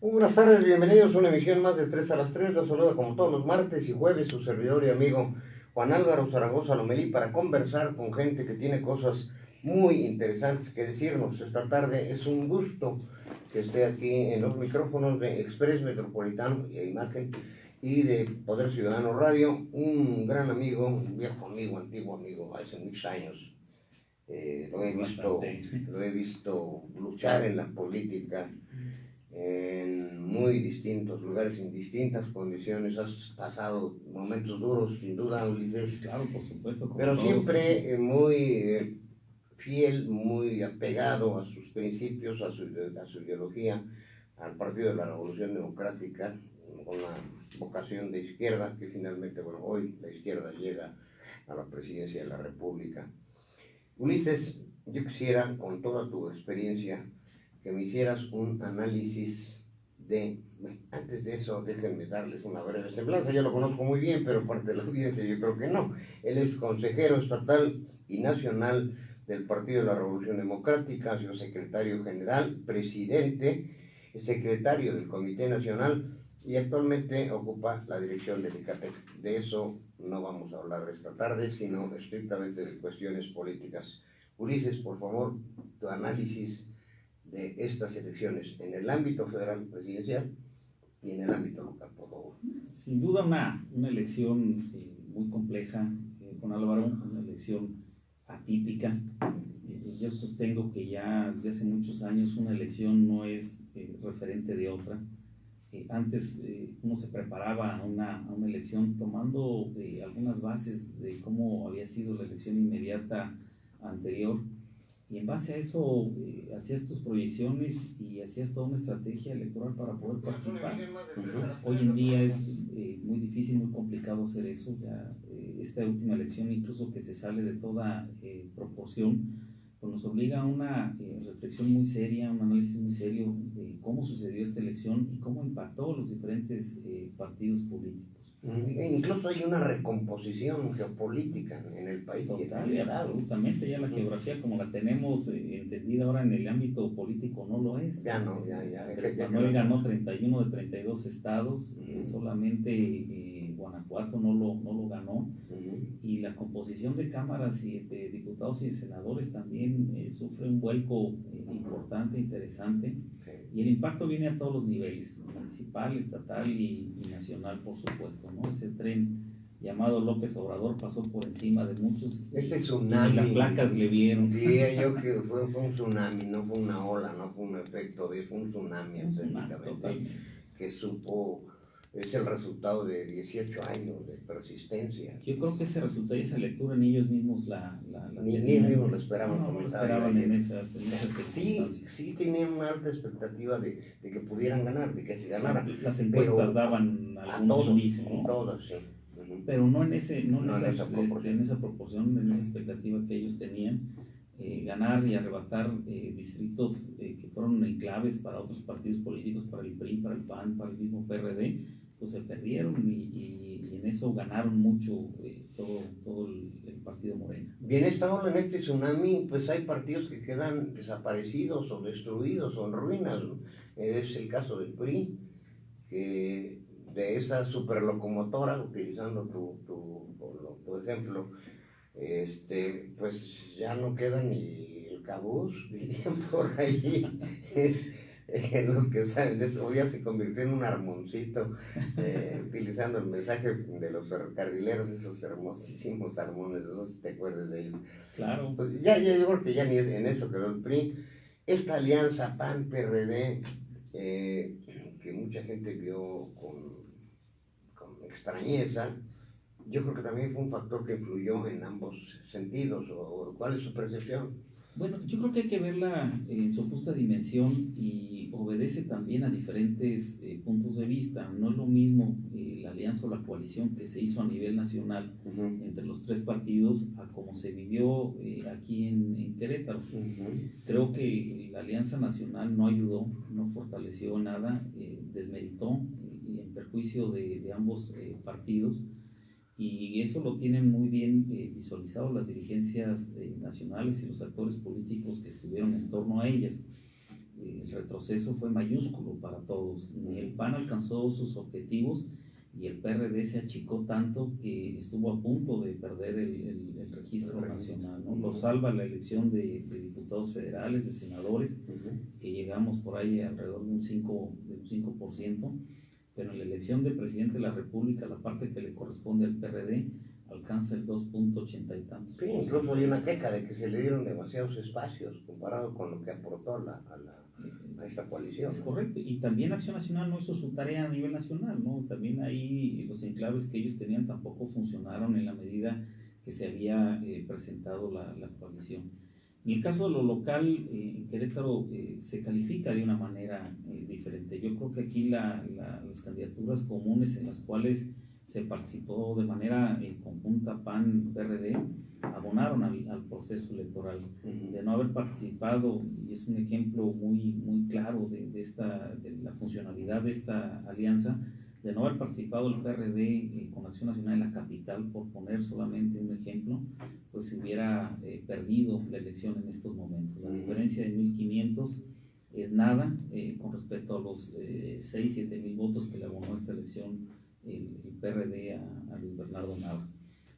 Muy buenas tardes, bienvenidos a una emisión más de 3 a las 3. Los saluda como todos los martes y jueves su servidor y amigo Juan Álvaro Zaragoza Lomelí para conversar con gente que tiene cosas muy interesantes que decirnos. Esta tarde es un gusto que esté aquí en los micrófonos de Express Metropolitano y Imagen y de Poder Ciudadano Radio, un gran amigo, un viejo amigo, antiguo amigo, hace muchos años. Lo he visto luchar en la política en muy distintos lugares, en distintas condiciones. Has pasado momentos duros, sin duda, Ulises. Claro, por supuesto, como pero todos. Siempre muy fiel, muy apegado a sus principios, a su ideología, al Partido de la Revolución Democrática, con la vocación de izquierda, que finalmente, hoy la izquierda llega a la presidencia de la República. Ulises, yo quisiera, con toda tu experiencia, que me hicieras un análisis antes de eso, déjenme darles una breve semblanza. Yo lo conozco muy bien, pero parte de la audiencia yo creo que no. Él es consejero estatal y nacional del Partido de la Revolución Democrática, ha sido secretario general, presidente, secretario del Comité Nacional y actualmente ocupa la dirección del ICATEC. De eso no vamos a hablar esta tarde, sino estrictamente de cuestiones políticas. Ulises, por favor, tu análisis de estas elecciones en el ámbito federal presidencial y en el ámbito local, por favor. Sin duda una elección muy compleja, con Álvaro, una elección atípica. Yo sostengo que ya desde hace muchos años una elección no es referente de otra. Antes uno se preparaba a una elección tomando algunas bases de cómo había sido la elección inmediata anterior, y en base a eso hacías tus proyecciones y hacías toda una estrategia electoral para poder participar. Hoy en día es muy difícil, muy complicado hacer eso. Ya esta última elección, incluso que se sale de toda proporción, pues nos obliga a una reflexión muy seria, un análisis muy serio de cómo sucedió esta elección y cómo impactó los diferentes partidos políticos. Incluso hay una recomposición geopolítica en el país. Total y absolutamente, ya la geografía como la tenemos entendida ahora en el ámbito político no lo es. Ya no. Manuel ganó 31 de 32 estados, solamente Guanajuato no lo ganó, y la composición de cámaras y de diputados y de senadores también sufre un vuelco importante, interesante, y el impacto viene a todos los niveles, municipal, estatal y nacional, por supuesto, ¿no? Ese tren llamado López Obrador pasó por encima de muchos. Ese tsunami. Y las placas le vieron. Diría yo que fue un tsunami, no fue una ola, no fue un efecto, fue un tsunami auténticamente, que es el resultado de 18 años de persistencia. Yo creo que ese resultado y esa lectura ni ellos mismos ni ellos mismos lo esperaban. No lo esperaban en esas sí tenían una alta expectativa de que pudieran ganar, de que se ganara. Las encuestas daban algún indicio, ¿no? Todos, sí. Pero no en esa proporción, en esa expectativa que ellos tenían. Ganar y arrebatar distritos que fueron enclaves para otros partidos políticos, para el PRI, para el PAN, para el mismo PRD, pues se perdieron y en eso ganaron mucho todo el partido Morena. Bien, esta ola, en este tsunami, pues hay partidos que quedan desaparecidos o destruidos o en ruinas, ¿no? Es el caso del PRI, que de esa superlocomotora, utilizando tu ejemplo, pues ya no queda ni el cabuz, dirían por ahí. Los que saben de eso, ya se convirtió en un armoncito, utilizando el mensaje de los ferrocarrileros, esos hermosísimos armones, esos, te acuerdas de ellos. Claro. Pues ya yo creo que ya ni en eso quedó el PRI. Esta alianza PAN-PRD, que mucha gente vio con extrañeza, yo creo que también fue un factor que influyó en ambos sentidos. ¿Cuál es su percepción? Bueno, yo creo que hay que verla en su justa dimensión y obedece también a diferentes puntos de vista. No es lo mismo la alianza o la coalición que se hizo a nivel nacional entre los tres partidos a como se vivió aquí en Querétaro. Creo que la alianza nacional no ayudó, no fortaleció nada, desmeritó en perjuicio de ambos partidos. Y eso lo tienen muy bien visualizado las dirigencias nacionales y los actores políticos que estuvieron en torno a ellas. el retroceso fue mayúsculo para todos. Ni el PAN alcanzó sus objetivos y el PRD se achicó tanto que estuvo a punto de perder el registro nacional, ¿no? Lo salva la elección de diputados federales, de senadores, que llegamos por ahí alrededor de un 5%, pero en la elección de presidente de la República, la parte que le corresponde al PRD alcanza el 2.80 y tantos. Sí, incluso hay una queja de que se le dieron demasiados espacios comparado con lo que aportó a esta coalición. Es correcto, y también Acción Nacional no hizo su tarea a nivel nacional, ¿no? También ahí los enclaves que ellos tenían tampoco funcionaron en la medida que se había presentado la coalición. En el caso de lo local, en Querétaro se califica de una manera diferente. Yo creo que aquí las candidaturas comunes en las cuales se participó de manera conjunta PAN-PRD, abonaron al proceso electoral. De no haber participado, y es un ejemplo muy claro de la funcionalidad de esta alianza, de no haber participado el PRD con Acción Nacional en la capital, por poner solamente un ejemplo, pues se hubiera perdido la elección en estos momentos. La diferencia de 1.500 es nada con respecto a los 6-7 mil votos que le abonó esta elección el PRD a Luis Bernardo Nava.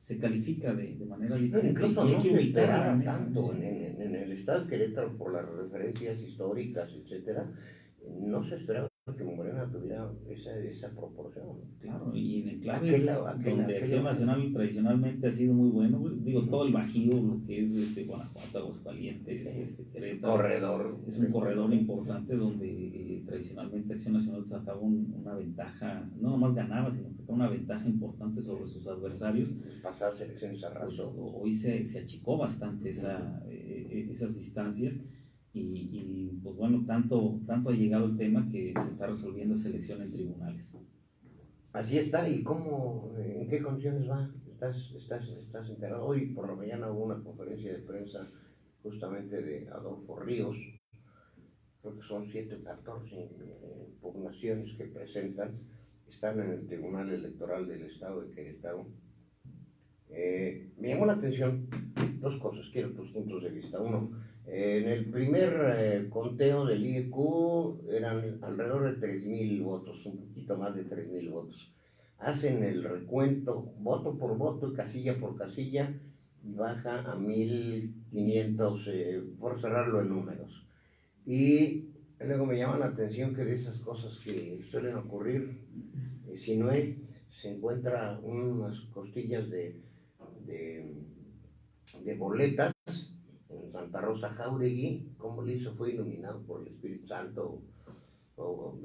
Se califica de manera diferente. Incluso no se esperaba tanto en el estado de Querétaro por las referencias históricas, etcétera. No se esperaba que Morena tuviera esa proporción. Claro, y en enclaves donde Acción Nacional tradicionalmente ha sido muy bueno, digo, todo el Bajío, lo que es Guanajuato, Aguascalientes, Querétaro, corredor, es un corredor importante donde tradicionalmente Acción Nacional sacaba una ventaja, no nomás ganaba, sino sacaba una ventaja importante sobre sus adversarios. Pasadas elecciones arrasó. Pues, hoy se achicó bastante esas distancias. Y pues bueno, tanto ha llegado el tema que se está resolviendo esa elección en tribunales. Así está. ¿Y cómo, en qué condiciones va? ¿Estás enterado? Hoy por la mañana hubo una conferencia de prensa justamente de Adolfo Ríos. Creo que son 7 o 14 impugnaciones que presentan. Están en el Tribunal Electoral del Estado de Querétaro. Me llamó la atención 2 cosas, quiero tus puntos de vista. Uno, en el primer conteo del IEQ eran alrededor de 3,000 votos, un poquito más de 3,000 votos. Hacen el recuento voto por voto, casilla por casilla, y baja a 1,500, por cerrarlo en números. Y luego me llama la atención que de esas cosas que suelen ocurrir, Sinue se encuentra unas costillas de boletas en Santa Rosa Jauregui. ¿Cómo le hizo? Fue iluminado por el Espíritu Santo.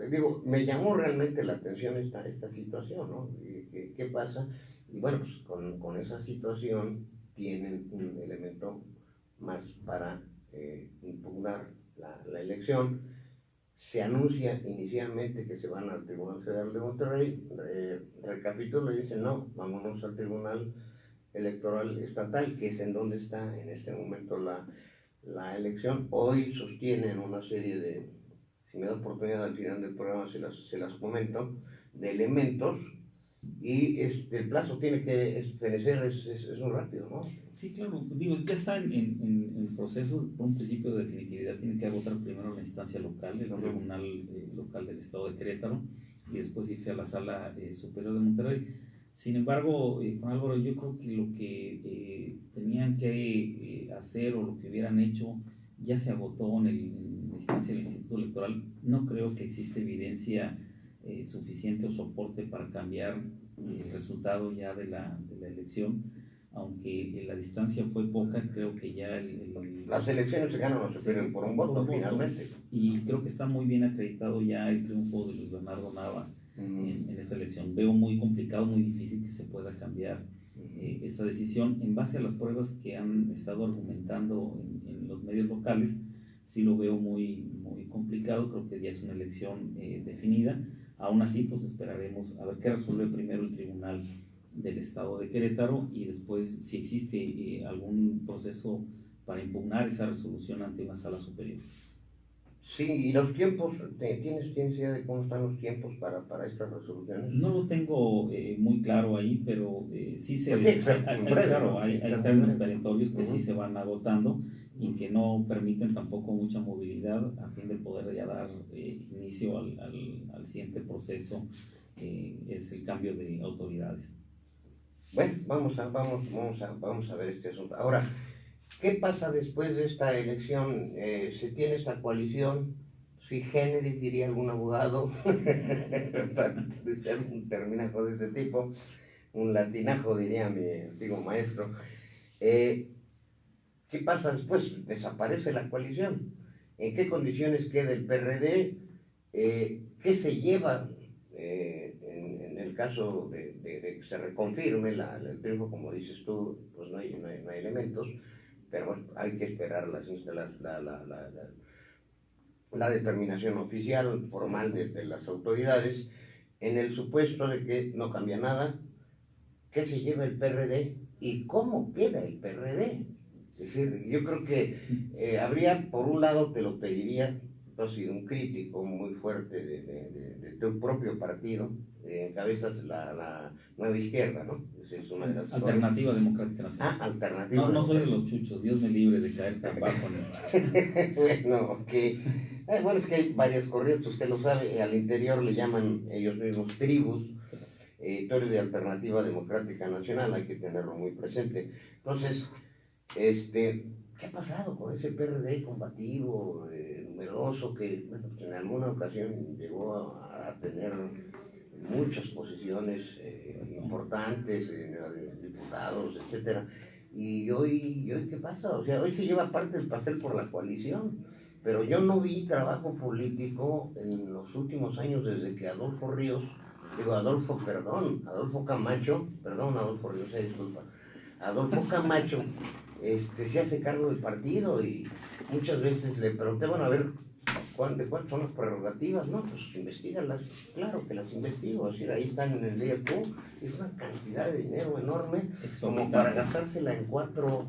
Digo, me llamó realmente la atención esta situación, ¿no? ¿Qué pasa? Y bueno, pues con esa situación tienen un elemento más para impugnar la elección. Se anuncia inicialmente que se van al Tribunal Federal de Monterrey, recapitulo y dicen no, vámonos al Tribunal Electoral Estatal, que es en donde está en este momento la elección. Hoy sostienen una serie de, si me da oportunidad al final del programa se las comento, de elementos, y el plazo tiene que fenecer, es muy rápido, ¿no? Sí, claro, digo, ya está en proceso. Por un principio de definitividad tiene que agotar primero la instancia local, el Tribunal Local del Estado de Querétaro, y después irse a la Sala Superior de Monterrey. Sin embargo, con Álvaro, yo creo que lo que tenían que hacer o lo que hubieran hecho ya se agotó en la instancia del Instituto Electoral. No creo que exista evidencia suficiente o soporte para cambiar el resultado ya de la elección, aunque la distancia fue poca. Creo que ya las elecciones se ganan o se pierden por un voto finalmente, y creo que está muy bien acreditado ya el triunfo de Luis Bernardo Nava en esta elección. Veo muy complicado, muy difícil que se pueda cambiar esa decisión en base a las pruebas que han estado argumentando en los medios locales. Sí lo veo muy complicado. Creo que ya es una elección definida. Aún así, pues esperaremos a ver qué resuelve primero el Tribunal del Estado de Querétaro, y después si existe algún proceso para impugnar esa resolución ante una sala superior. Sí, y los tiempos, ¿tienes idea de cómo están los tiempos para estas resoluciones? No lo tengo muy claro ahí, pero sí hay términos perentorios que sí se van agotando, y que no permiten tampoco mucha movilidad a fin de poder ya dar inicio al siguiente proceso, que es el cambio de autoridades. Bueno, vamos a ver este asunto. Ahora, ¿qué pasa después de esta elección? Se tiene esta coalición sui generis, diría algún abogado, para utilizar un terminajo de ese tipo, un latinajo, diría mi antiguo maestro. ¿Qué pasa después? Desaparece la coalición. ¿En qué condiciones queda el PRD? ¿Qué se lleva en el caso de que se reconfirme el triunfo? Como dices tú, pues no hay elementos, pero bueno, hay que esperar la determinación oficial, formal de las autoridades. En el supuesto de que no cambia nada, ¿qué se lleva el PRD y cómo queda el PRD? Es decir, yo creo que habría, por un lado, te lo pediría, tú has sido un crítico muy fuerte de tu propio partido, encabezas la Nueva Izquierda, ¿no? Es una de las Alternativa Democrática Nacional. Alternativa. No soy de los chuchos, Dios me libre de caer tan bajo en el... Bueno, ok. Bueno, es que hay varias corrientes, usted lo sabe, al interior le llaman ellos mismos tribus. Tú eres de Alternativa Democrática Nacional, hay que tenerlo muy presente. Entonces, ¿qué ha pasado con ese PRD combativo, numeroso, que bueno, pues en alguna ocasión llegó a tener muchas posiciones importantes, diputados, etcétera? Y hoy, ¿qué pasa? O sea, hoy se lleva parte del pastel por la coalición, pero yo no vi trabajo político en los últimos años desde que Adolfo Camacho, disculpa, Adolfo Camacho se hace cargo del partido, y muchas veces le pregunté, bueno, a ver, ¿de cuántas son las prerrogativas? No, pues investígalas. Claro que las investigo, es decir, ahí están en el IEQ, es una cantidad de dinero enorme, como para gastársela en cuatro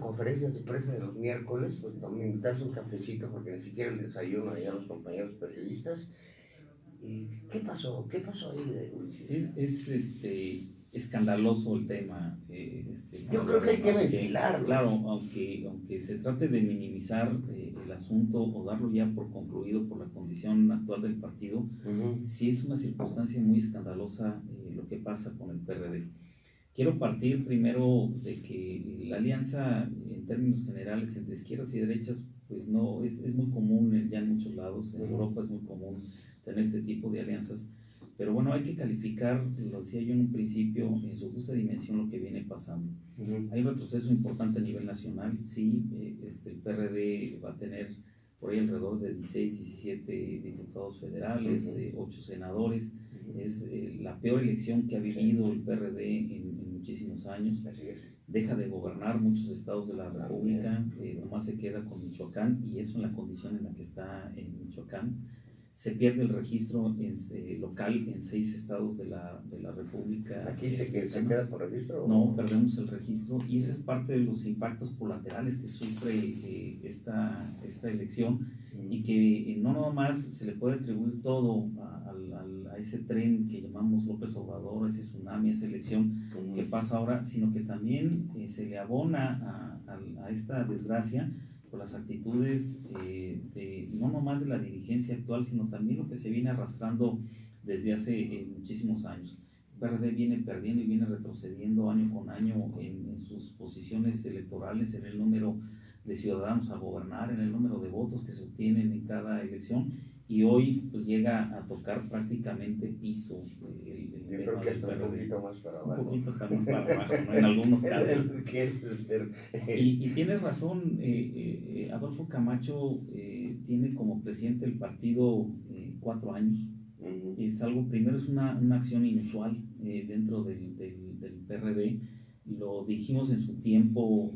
conferencias de prensa de los miércoles, pues no me invitas un cafecito porque ni siquiera el desayuno ahí a los compañeros periodistas. ¿Y qué pasó? ¿Qué pasó ahí, Ulises? Es escandaloso el tema. Yo creo que hay que ventilarlo. Claro, aunque se trate de minimizar el asunto o darlo ya por concluido por la condición actual del partido, sí es una circunstancia muy escandalosa lo que pasa con el PRD. Quiero partir primero de que la alianza en términos generales entre izquierdas y derechas pues no es muy común ya en muchos lados. En Europa es muy común tener este tipo de alianzas, pero bueno, hay que calificar, lo decía yo en un principio, en su justa dimensión lo que viene pasando. Hay un retroceso importante a nivel nacional, sí, el PRD va a tener por ahí alrededor de 16, 17 diputados federales, 8 senadores. Es la peor elección que ha vivido el PRD en muchísimos años. Deja de gobernar muchos estados de la República, nomás se queda con Michoacán, y eso en la condición en la que está en Michoacán. Se pierde el registro local en 6 estados de la República. ¿Aquí se queda por registro? No, perdemos el registro, y ese es parte de los impactos colaterales que sufre esta elección, y que no nada más se le puede atribuir todo a ese tren que llamamos López Obrador, ese tsunami, esa elección que pasa ahora, sino que también se le abona a esta desgracia por las actitudes no nomás de la dirigencia actual, sino también lo que se viene arrastrando desde hace muchísimos años. El PRD viene perdiendo y viene retrocediendo año con año en sus posiciones electorales, en el número de ciudadanos a gobernar, en el número de votos que se obtienen en cada elección, y hoy pues llega a tocar prácticamente piso. Yo creo que está un poquito más para abajo. Un poquito está más para abajo, ¿no? En algunos casos. Y tienes razón, Adolfo Camacho tiene como presidente el partido 4 años. Es algo, primero es una acción inusual dentro del PRD. Lo dijimos en su tiempo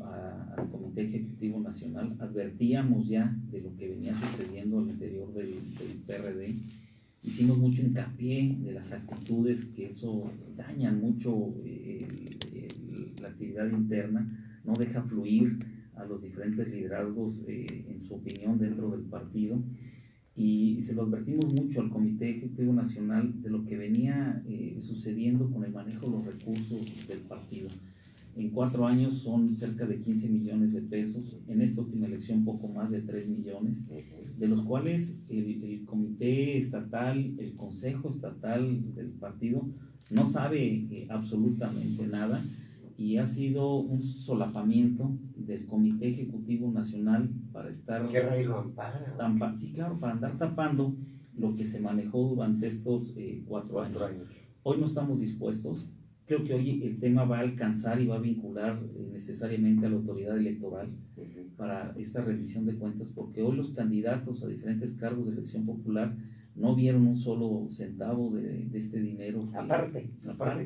al Comité Ejecutivo Nacional, advertíamos ya de lo que venía sucediendo al interior del PRD. Hicimos mucho hincapié de las actitudes que eso dañan mucho la actividad interna, no deja fluir a los diferentes liderazgos en su opinión dentro del partido, y se lo advertimos mucho al Comité Ejecutivo Nacional de lo que venía sucediendo con el manejo de los recursos del partido. En 4 años son cerca de 15 millones de pesos. En esta última elección poco más de 3 millones, de los cuales el comité estatal, el consejo estatal del partido no sabe absolutamente nada, y ha sido un solapamiento del Comité Ejecutivo Nacional para estar... ¿Qué rey lo ampara? Sí, claro, para andar tapando lo que se manejó durante estos 4 años. Hoy no estamos dispuestos. Creo que hoy el tema va a alcanzar y va a vincular necesariamente a la autoridad electoral para esta rendición de cuentas, porque hoy los candidatos a diferentes cargos de elección popular no vieron un solo centavo de este dinero. Aparte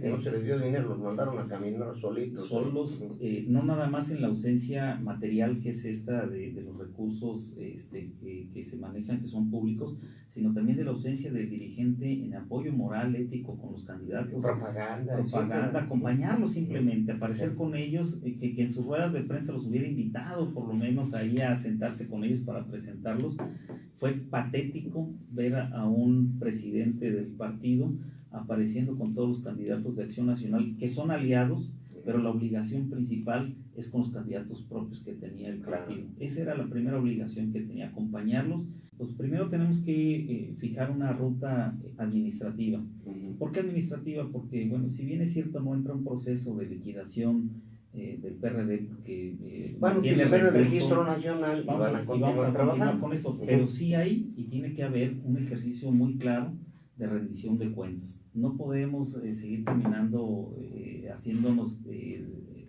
que no se les dio dinero, los mandaron a caminar solitos. Solos, no nada más en la ausencia material, que es esta de los recursos que se manejan, que son públicos, sino también de la ausencia del dirigente en apoyo moral, ético con los candidatos. Propaganda, acompañarlos simplemente, aparecer con ellos, que en sus ruedas de prensa los hubiera invitado por lo menos ahí a sentarse con ellos para presentarlos. Fue patético ver a un presidente del partido apareciendo con todos los candidatos de Acción Nacional, que son aliados, pero la obligación principal es con los candidatos propios que tenía el partido. Esa era la primera obligación que tenía, acompañarlos. Pues primero tenemos que fijar una ruta administrativa. ¿Por qué administrativa? Porque, bueno, si bien es cierto, no entra un proceso de liquidación del PRD, porque tiene el registro nacional, van a continuar trabajando con eso, pero sí hay y tiene que haber un ejercicio muy claro de rendición de cuentas. No podemos seguir caminando haciéndonos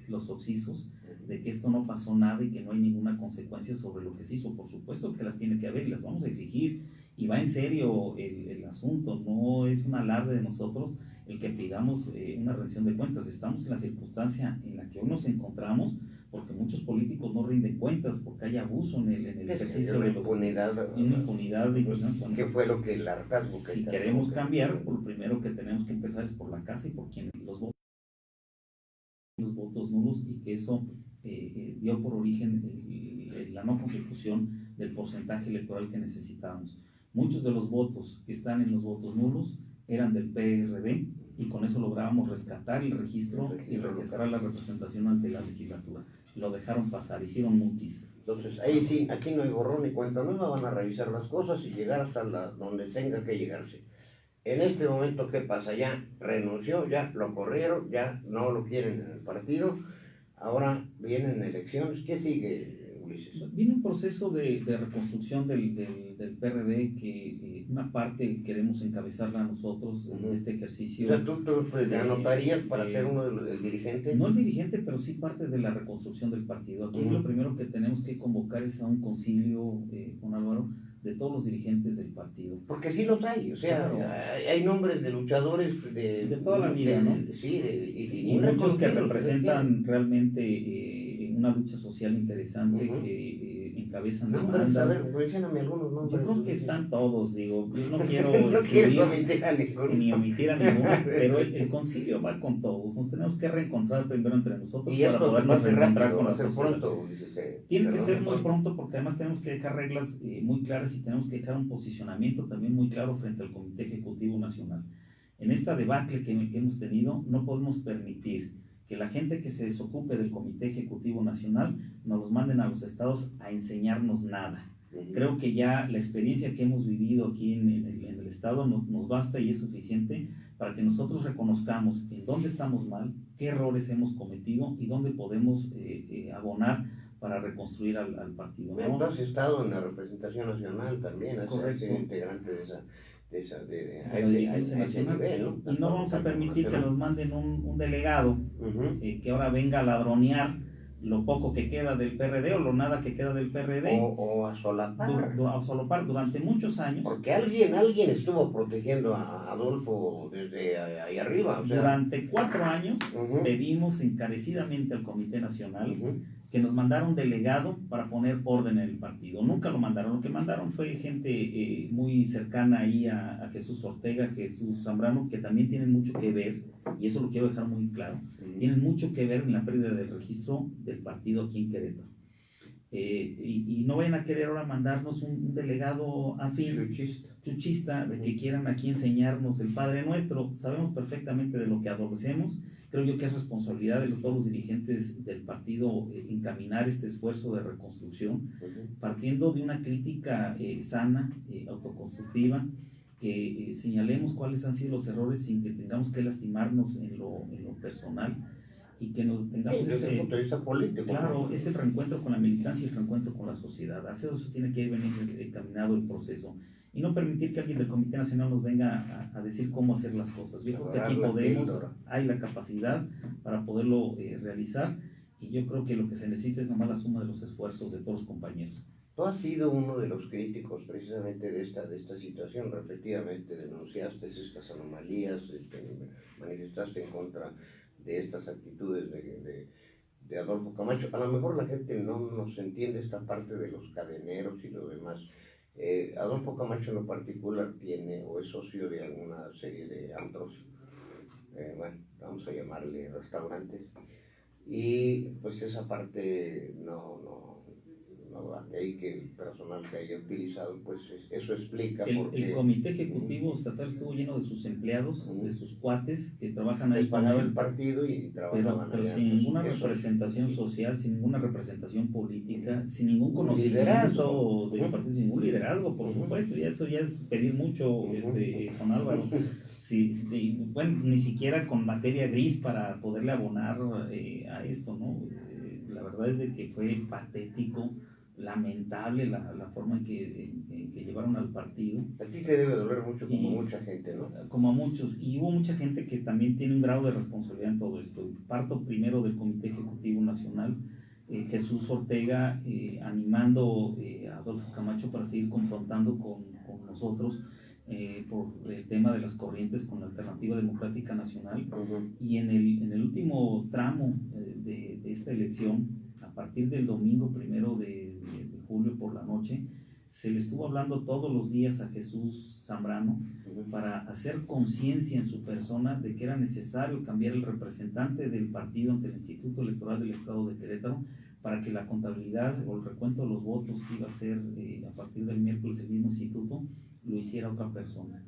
los oxisos de que esto no pasó nada y que no hay ninguna consecuencia sobre lo que se hizo. Por supuesto que las tiene que haber y las vamos a exigir, y va en serio el asunto, no es un alarde de nosotros el que pidamos una rendición de cuentas. Estamos en la circunstancia en la que hoy nos encontramos porque muchos políticos no rinden cuentas, porque hay abuso en el ejercicio de impunidad. ¿Qué fue lo que el hartazgo que si queremos cambiar, por lo primero que tenemos que empezar es por la casa y por quienes los votos nulos, y que eso dio por origen la no consecución del porcentaje electoral que necesitábamos. Muchos de los votos que están en los votos nulos eran del PRD, y con eso lográbamos rescatar el registro y registrar la representación ante la legislatura. Lo dejaron pasar, hicieron mutis. Entonces, ahí sí, aquí no hay borrón ni cuenta nueva, van a revisar las cosas y llegar hasta donde tenga que llegarse. En este momento, ¿qué pasa? Ya renunció, ya lo corrieron, ya no lo quieren en el partido, ahora vienen elecciones. ¿Qué sigue, Ulises? Viene un proceso de reconstrucción del PRD, que una parte queremos encabezarla nosotros en este ejercicio. O sea, ¿tú te anotarías para ser uno del dirigente? No el dirigente, pero sí parte de la reconstrucción del partido. Aquí lo primero que tenemos que convocar es a un concilio, con Álvaro, de todos los dirigentes del partido. Porque sí los hay, o sea, claro, hay nombres de luchadores de toda la vida, ¿no? Sí, y muchos que representan realmente una lucha social interesante, que encabezan nombres. A ver, mencióname algunos nombres. Yo creo que están todos, digo, yo no quiero omitir a ninguno. Ni omitir a ninguno, pero el concilio va con todos. Nos tenemos que reencontrar primero entre nosotros para podernos reencontrar con la sociedad. Tiene que ser muy pronto, porque además tenemos que dejar reglas muy claras, y tenemos que dejar un posicionamiento también muy claro frente al Comité Ejecutivo Nacional. En esta debacle que hemos tenido, no podemos permitir que la gente que se desocupe del Comité Ejecutivo Nacional nos los manden a los estados a enseñarnos nada. Creo que ya la experiencia que hemos vivido aquí en el estado nos basta y es suficiente para que nosotros reconozcamos en dónde estamos mal, qué errores hemos cometido y dónde podemos abonar para reconstruir al partido, ¿no? Tú has estado en la representación nacional también, has sido integrante de ese nacional, nivel, ¿no? Y no vamos a permitir que nos manden un delegado que ahora venga a ladronear lo poco que queda del PRD o lo nada que queda del PRD. O a solapar. Durante muchos años. Porque alguien estuvo protegiendo a Adolfo desde ahí arriba. O sea, durante 4 años pedimos encarecidamente al Comité Nacional que nos mandara un delegado para poner orden en el partido. Nunca lo mandaron. Lo que mandaron fue gente muy cercana ahí a Jesús Ortega, Jesús Zambrano, que también tienen mucho que ver, y eso lo quiero dejar muy claro, tienen mucho que ver en la pérdida del registro del partido aquí en Querétaro. Y no vayan a querer ahora mandarnos un delegado afín, chuchista, de que quieran aquí enseñarnos el Padre Nuestro. Sabemos perfectamente de lo que adolecemos, Creo yo que es responsabilidad de todos los dirigentes del partido encaminar este esfuerzo de reconstrucción, partiendo de una crítica sana, autoconstructiva, que señalemos cuáles han sido los errores sin que tengamos que lastimarnos en lo personal, y que nos tengamos sí, desde el punto de vista político. Claro, es el reencuentro con la militancia y el reencuentro con la sociedad. Hacia eso tiene que venir encaminado el proceso. Y no permitir que alguien del Comité Nacional nos venga a decir cómo hacer las cosas. Yo creo que aquí podemos, hay la capacidad para poderlo realizar, y yo creo que lo que se necesita es nomás la suma de los esfuerzos de todos los compañeros. Tú has sido uno de los críticos precisamente de esta situación, repetidamente denunciaste estas anomalías, manifestaste en contra de estas actitudes de Adolfo Camacho. A lo mejor la gente no nos entiende esta parte de los cadeneros y lo demás. Adolfo Camacho en lo particular tiene o es socio de alguna serie de antros, bueno, vamos a llamarle restaurantes, y pues esa parte ahí que el personal que haya utilizado, pues eso explica porque el comité ejecutivo estatal estuvo lleno de sus empleados, de sus cuates que trabajan ahí. Les pagaba el partido y trabajaban pero allá, sin pues, ninguna representación social, sin ninguna representación política, sin ningún conocimiento del partido, sin ningún liderazgo, por supuesto, y eso ya es pedir mucho, con Álvaro. Bueno, ni siquiera con materia gris para poderle abonar a esto, ¿no? La verdad es de que fue patético, lamentable la forma en que llevaron al partido. A ti te debe doler mucho, como mucha gente, ¿no? Como a muchos, y hubo mucha gente que también tiene un grado de responsabilidad en todo esto. Parto primero del Comité Ejecutivo Nacional, Jesús Ortega animando a Adolfo Camacho para seguir confrontando con nosotros por el tema de las corrientes con la Alternativa Democrática Nacional. Y en el último tramo de esta elección, a partir del domingo 1 de julio por la noche, se le estuvo hablando todos los días a Jesús Zambrano para hacer conciencia en su persona de que era necesario cambiar el representante del partido ante el Instituto Electoral del Estado de Querétaro, para que la contabilidad o el recuento de los votos que iba a hacer a partir del miércoles el mismo instituto lo hiciera otra persona.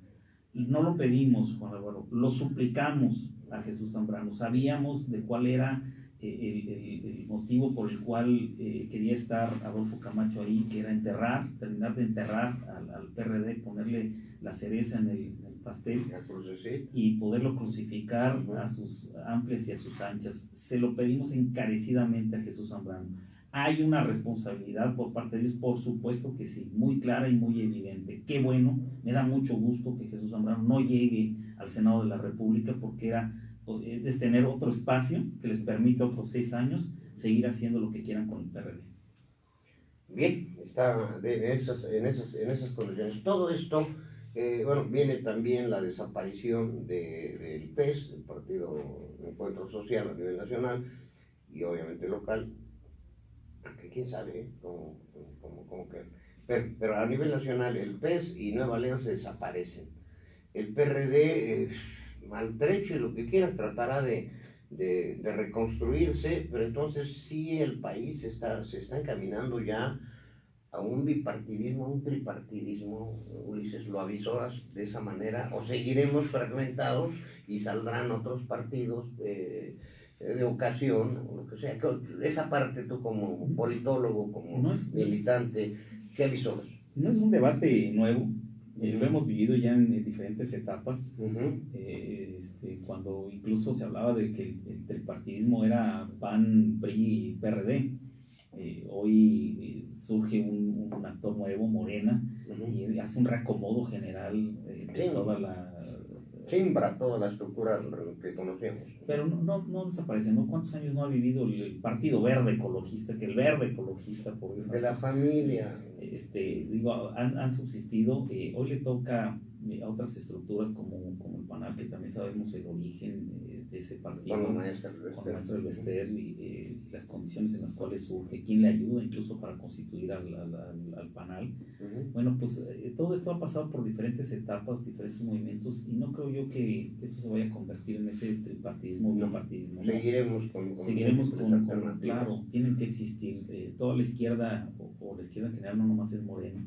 No lo pedimos, Juan Álvaro, lo suplicamos a Jesús Zambrano. Sabíamos de cuál era el motivo por el cual quería estar Adolfo Camacho ahí, que era terminar de enterrar al PRD, ponerle la cereza en el pastel y poderlo crucificar a sus amplias y a sus anchas. Se lo pedimos encarecidamente a Jesús Zambrano. ¿Hay una responsabilidad por parte de ellos? Por supuesto que sí, muy clara y muy evidente. Qué bueno, me da mucho gusto que Jesús Zambrano no llegue al Senado de la República, porque es tener otro espacio que les permite otros 6 años seguir haciendo lo que quieran con el PRD. Bien, está en esas condiciones. Todo esto, bueno, viene también la desaparición del PES, el Partido Encuentro Social a nivel nacional y obviamente local, que quién sabe cómo que... Pero a nivel nacional el PES y Nueva Alianza desaparecen. El PRD... maltrecho y lo que quieras, tratará de reconstruirse, pero entonces sí el país se está encaminando ya a un bipartidismo, a un tripartidismo. Ulises, lo avisoras de esa manera, o seguiremos fragmentados y saldrán otros partidos de ocasión, o lo que sea. Esa parte tú como politólogo, como militante, ¿qué avisoras? No es un debate nuevo. Lo hemos vivido ya en diferentes etapas, cuando incluso se hablaba de que el tripartidismo era PAN, PRI y PRD. Hoy surge un actor nuevo, Morena, y hace un reacomodo general de toda la... Simbra toda la estructura que conocemos. Pero no desaparece, ¿no? ¿Cuántos años no ha vivido el Partido Verde Ecologista? Que el Verde Ecologista, por eso... De la familia. Han subsistido. Hoy le toca a otras estructuras como el PANAL, que también sabemos el origen de ese partido. Con la maestra del Bester y las condiciones en las cuales surge, quién le ayuda incluso para constituir al PANAL. Bueno, pues todo esto ha pasado por diferentes etapas, diferentes movimientos, y no creo yo que esto se vaya a convertir en ese tripartidismo o bipartidismo. ¿no? Seguiremos con claro, tienen que existir. Toda la izquierda o la izquierda en general no nomás es Morena,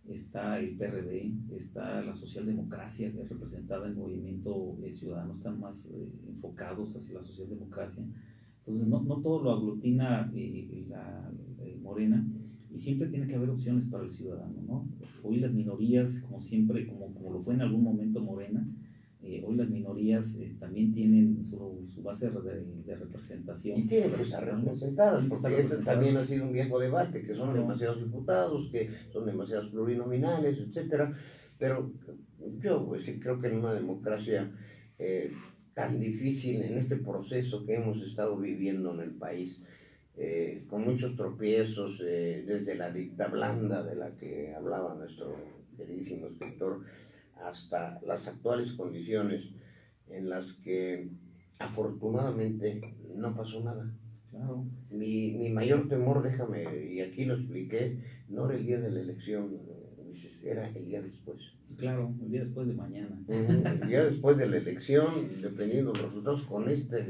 está el PRD, está la socialdemocracia, que es representada en Movimiento Ciudadano, están más enfocados hacia la socialdemocracia. Entonces, no todo lo aglutina la Morena, y siempre tiene que haber opciones para el ciudadano, ¿no? Hoy las minorías, como siempre, como lo fue en algún momento Morena, hoy las minorías también tienen su base de representación. Y tienen que estar representadas, porque ese también ha sido un viejo debate, que son demasiados diputados, que son demasiados plurinominales, etcétera. Pero yo pues, sí creo que en una democracia tan difícil, en este proceso que hemos estado viviendo en el país, con muchos tropiezos, desde la dicta blanda de la que hablaba nuestro queridísimo escritor, hasta las actuales condiciones en las que afortunadamente no pasó nada. Claro. Mi mayor temor, déjame, y aquí lo expliqué, no era el día de la elección, era el día después. Claro, el día después de mañana. El día después de la elección, dependiendo de los resultados, con este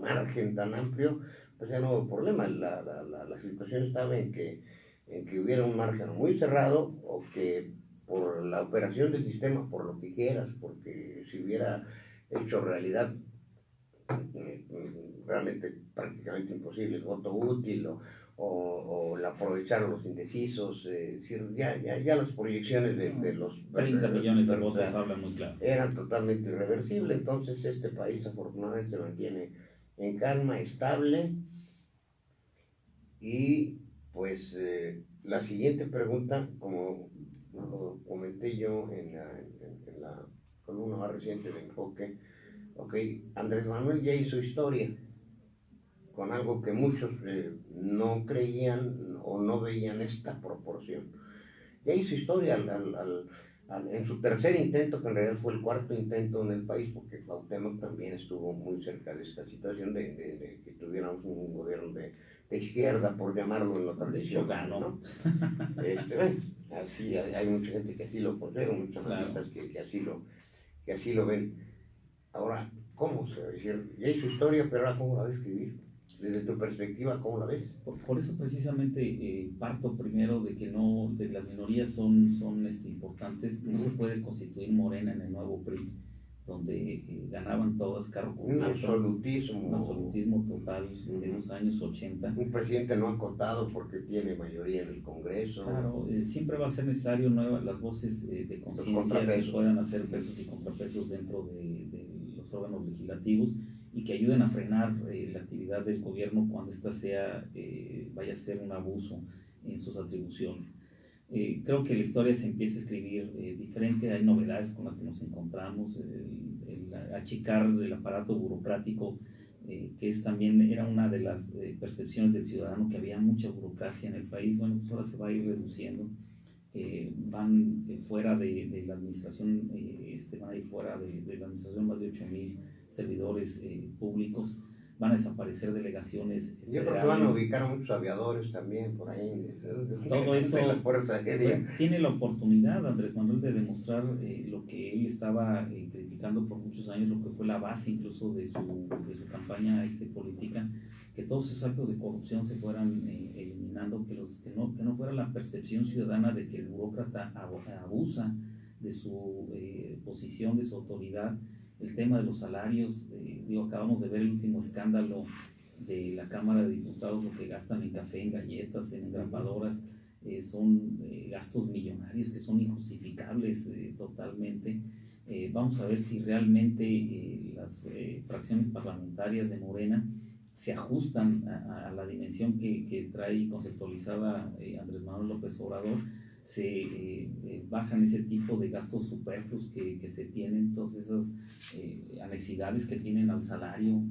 margen tan amplio, pues ya no hubo problema. La situación estaba en que hubiera un margen muy cerrado, o que por la operación del sistema, por lo que quieras, porque si hubiera hecho realidad realmente prácticamente imposible el voto útil, o el aprovechar los indecisos, ya las proyecciones de los 30 millones de votos hablan muy claro. Eran totalmente irreversibles. Entonces este país afortunadamente se mantiene en calma, estable. Y pues la siguiente pregunta, como lo comenté yo en la columna más reciente de Enfoque, Andrés Manuel ya hizo historia con algo que muchos no creían o no veían esta proporción. Ya hizo historia en su tercer intento, que en realidad fue el cuarto intento en el país, porque Cuauhtémoc también estuvo muy cerca de esta situación de que tuviéramos un gobierno de izquierda, por llamarlo en lo tradicional, ¿no? Así hay mucha gente que así lo considera, muchos analistas que así lo ven. Ahora, ¿cómo se va a decir? Ya hizo historia, pero ahora ¿cómo la va a escribir? Desde tu perspectiva, ¿cómo la ves? Por eso precisamente parto primero de que de las minorías son importantes. No se puede constituir Morena en el nuevo PRI, donde ganaban todas carro completo. Un absolutismo total de los años 80. Un presidente no acotado porque tiene mayoría en el Congreso. Claro, siempre va a ser necesario las voces de conciencia que puedan hacer pesos y contrapesos dentro de los órganos legislativos, y que ayuden a frenar la actividad del gobierno cuando ésta vaya a ser un abuso en sus atribuciones. Creo que la historia se empieza a escribir diferente, hay novedades con las que nos encontramos, el achicar del aparato burocrático, que también era una de las percepciones del ciudadano, que había mucha burocracia en el país. Bueno, pues ahora se va a ir reduciendo. Van fuera de la administración, van a ir fuera de la administración más de 8,000 servidores públicos, van a desaparecer delegaciones federales. Yo creo que van a ubicar a muchos aviadores también por ahí. Todo eso tiene la oportunidad, Andrés Manuel, de demostrar lo que él estaba criticando por muchos años, lo que fue la base incluso de su campaña política, que todos esos actos de corrupción se fueran eliminando, que no fuera la percepción ciudadana de que el burócrata abusa de su posición, de su autoridad. El tema de los salarios, acabamos de ver el último escándalo de la Cámara de Diputados, lo que gastan en café, en galletas, en engrapadoras, son gastos millonarios que son injustificables totalmente. Vamos a ver si realmente las fracciones parlamentarias de Morena se ajustan a la dimensión que trae conceptualizada Andrés Manuel López Obrador, se bajan ese tipo de gastos superfluos que se tienen, todas esas anexidades que tienen al salario,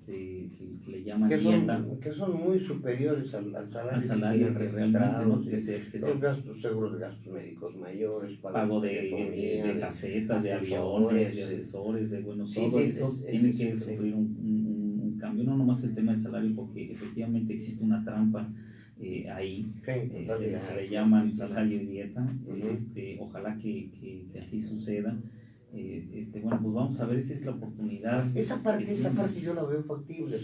que le llaman dieta. Que son muy superiores al salario. Al salario que realmente los gastos, seguros de gastos médicos mayores, pago de casetas, de aviones, de asesores, todo eso tiene que sufrir un cambio. No nomás el tema del salario, porque efectivamente existe una trampa ahí, le llaman salario y dieta. Ojalá que así suceda. Bueno, pues vamos a ver si es la oportunidad. Esa parte yo la veo factible.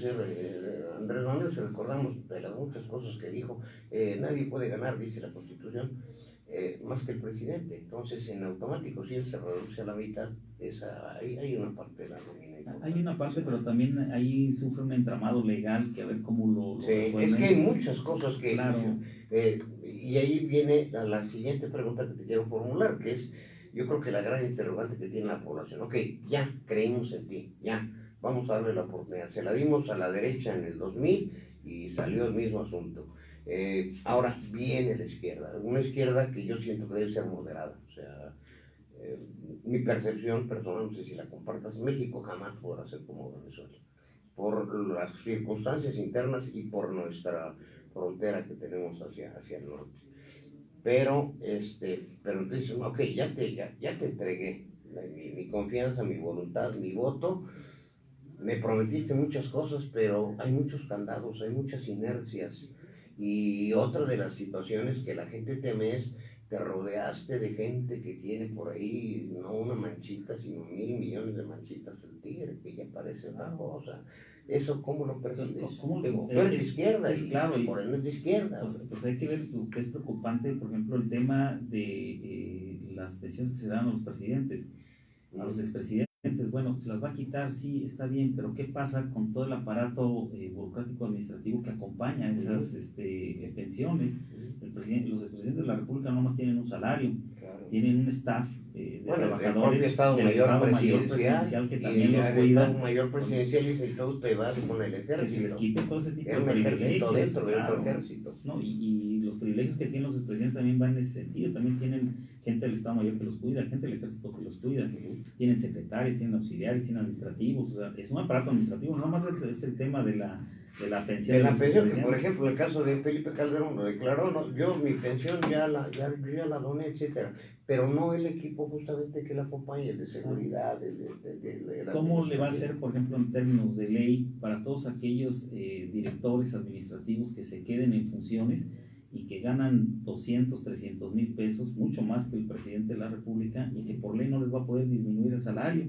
Andrés Manuel, si recordamos de las muchas cosas que dijo, nadie puede ganar, dice la Constitución, más que el presidente. Entonces, en automático, si él se reduce a la mitad, hay una parte de la nómina importante. Hay una parte, pero también ahí sufre un entramado legal que a ver cómo lo sí, resuelven. es que hay muchas cosas que... Claro. Y ahí viene la siguiente pregunta que te quiero formular, que es, yo creo que la gran interrogante que tiene la población. Ok, ya creímos en ti, ya, vamos a darle la oportunidad. Se la dimos a la derecha en el 2000 y salió el mismo asunto. Ahora viene la izquierda, una izquierda que yo siento que debe ser moderada. O sea, mi percepción personal, no sé si la compartas, México jamás podrá ser como Venezuela, por las circunstancias internas y por nuestra frontera que tenemos hacia el norte. Pero entonces, ok, ya te entregué mi confianza, mi voluntad, mi voto, me prometiste muchas cosas, pero hay muchos candados, hay muchas inercias. Y otra de las situaciones que la gente teme es, te rodeaste de gente que tiene por ahí, no una manchita, sino 1,000 millones de manchitas del tigre, que ya parece otra cosa. ¿Eso cómo lo percibes? Tú eres de izquierda, claro, y por eso es de izquierda. Pues hay que ver lo que es preocupante, por ejemplo, el tema de las pensiones que se dan a los presidentes, a los expresidentes. Bueno, se las va a quitar, sí, está bien, pero ¿qué pasa con todo el aparato burocrático administrativo que acompaña a esas pensiones? Los expresidentes de la República no más tienen un salario, tienen un staff de trabajadores del Estado Mayor Presidencial que también los cuida. El Estado Mayor Presidencial y todo te va con el ejército. Que se les quite todo ese tipo de privilegios. Es un ejército dentro de otro ejército. ¿No? Y los privilegios que tienen los expresidentes también van en ese sentido. También tienen gente del Estado Mayor que los cuida, gente del ejército que los cuida. Tienen secretarios, tienen auxiliares, tienen administrativos. O sea, es un aparato administrativo. No más es el tema de la pensión. De la pensión, que por ejemplo, en el caso de Felipe Calderón lo declaró, no, yo mi pensión ya la doné, etcétera, pero no el equipo justamente que la acompañe, de seguridad, de ¿Cómo le va a hacer, por ejemplo, en términos de ley, para todos aquellos directores administrativos que se queden en funciones y que ganan 200, 300 mil pesos, mucho más que el presidente de la República, y que por ley no les va a poder disminuir el salario?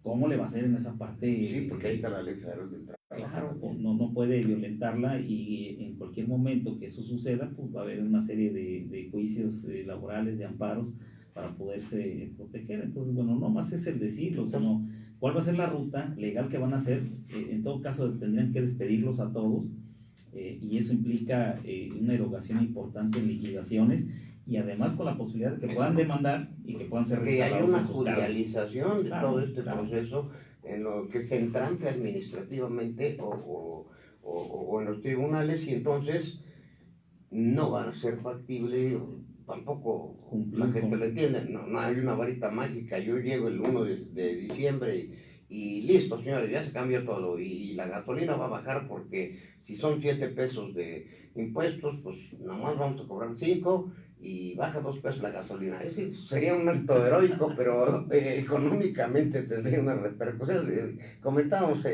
¿Cómo le va a hacer en esa parte? Sí, porque ahí está la ley federal del trabajo. Claro, no puede violentarla, y en cualquier momento que eso suceda, pues va a haber una serie de juicios laborales, de amparos para poderse proteger. Entonces, bueno, no más es el decirlo, sino cuál va a ser la ruta legal que van a hacer. En todo caso, tendrían que despedirlos a todos, y eso implica una erogación importante en liquidaciones, y además con la posibilidad de que puedan demandar y que puedan ser restaurados. Que haya una judicialización de todo este proceso, en lo que se entrampe administrativamente o en los tribunales, y entonces no va a ser factible, tampoco la gente lo entiende, no hay una varita mágica, yo llego el 1 de diciembre y listo, señores, ya se cambió todo, y la gasolina va a bajar porque si son 7 pesos de impuestos, pues nomás vamos a cobrar 5 y baja 2 pesos la gasolina. Ese sería un acto heroico, pero económicamente tendría una repercusión. Comentábamos,